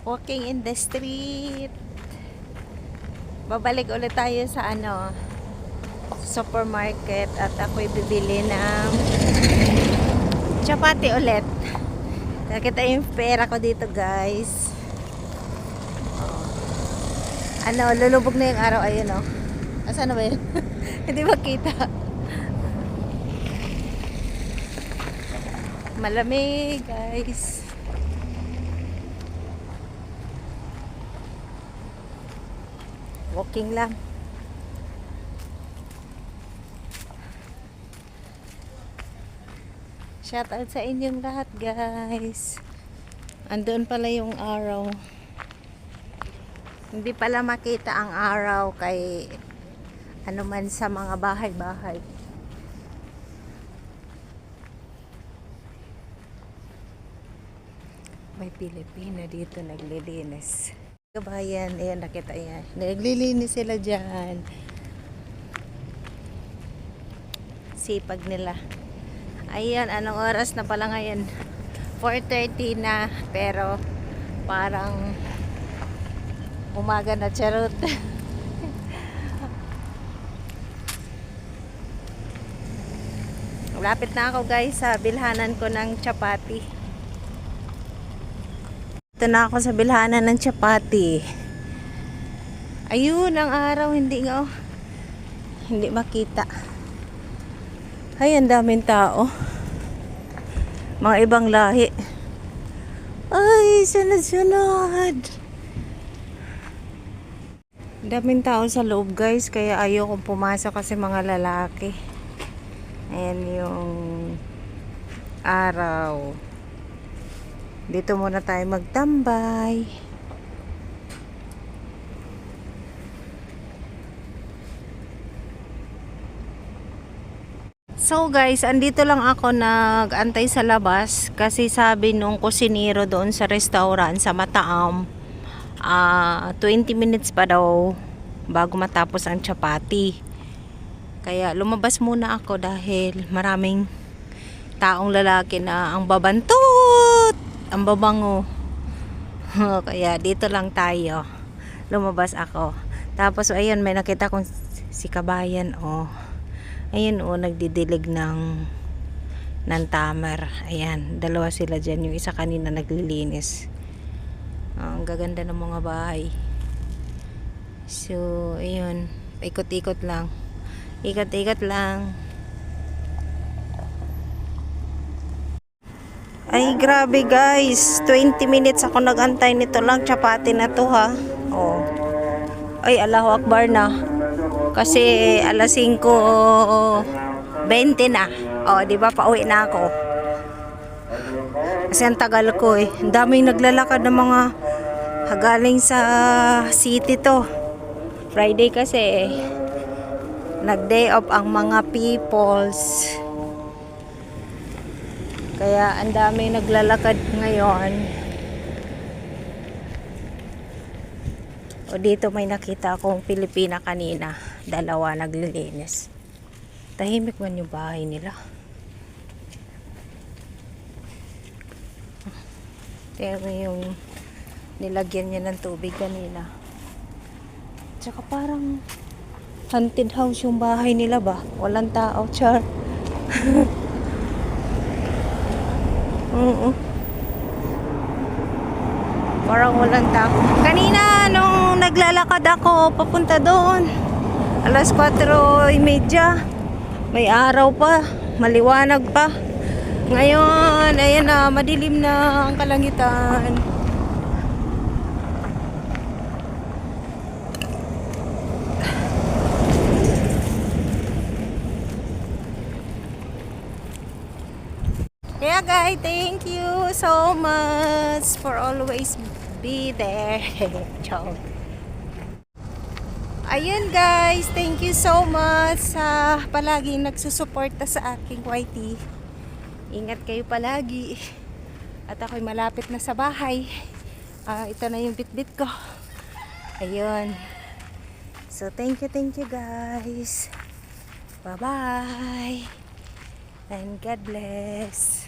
Walking in the street. Babalik ulit tayo sa supermarket at ako'y bibili ng chapati ulit. Nakita yung pera ko dito, guys. Lulubog na yung araw. Ayun, oh. Asan na ba yun? Hindi makita. Malamig, guys. Walking lang. Shout out sa inyong lahat, guys. Andun pala yung araw. Hindi pala makita ang araw kay man sa mga bahay-bahay. May Pilipina dito naglilinis. Kabayan, ayan, nakita yan. Naglilinis sila dyan. Sipag nila. Ayan, anong oras na pala ngayon? 4:30 na, pero parang umaga na, charot. Lapit na ako, guys, sa bilhanan ko ng chapati. Ito na ako sa bilhanan ng chapati. Ayun, ang araw, hindi makita. Ay, ang daming tao. Mga ibang lahi. Ay, sunod-sunod. Daming tao sa loob, guys, kaya ayaw kong pumasok kasi mga lalaki. Ayan yung araw. Dito muna tayo magtambay. So guys, andito lang ako nag-antay sa labas kasi sabi nung kusinero doon sa restaurant sa Mataam, 20 minutes pa daw bago matapos ang chapati. Kaya lumabas muna ako dahil maraming taong lalaki na ang babantot, ang babango. Kaya dito lang tayo. Lumabas ako. Tapos ayun, may nakita kong si Kabayan, oh. Ayun, oh, nagdidilig ng tamer. Ayan, dalawa sila dyan. Yung isa kanina naglilinis. Ang gaganda ng mga bahay. So, ayun, ikot-ikot lang. Ikot-ikot lang. Ay, grabe, guys. 20 minutes ako nagantay nito lang. Chapati na to, ha. Oh. Ay, Allahu Akbar na. Kasi alas 5:20 na. Oh, di ba, pauwi na ako. Kasi ang tagal ko eh. Ang daming naglalakad ng mga galing sa city to. Friday kasi eh. Nag-day off ang mga peoples. Kaya ang daming naglalakad ngayon. O dito may nakita akong Pilipina kanina. Dalawa naglilinis. Tahimik man yung bahay nila. Pero yung nilagyan niya ng tubig kanina. Tsaka parang haunted house yung bahay nila ba? Walang tao, char. Parang walang tao. Kanina nung naglalakad ako papunta doon, alas 4:30, may araw pa, maliwanag pa. Ngayon, ayan na, madilim na ang kalangitan. Kaya guys, thank you so much for always be there. Ciao. Ayun guys, thank you so much sa palaging nagsusuporta sa aking YT. Ingat kayo palagi. At ako'y malapit na sa bahay. Ito na yung bitbit ko. Ayun. So thank you guys. Bye bye. And God bless.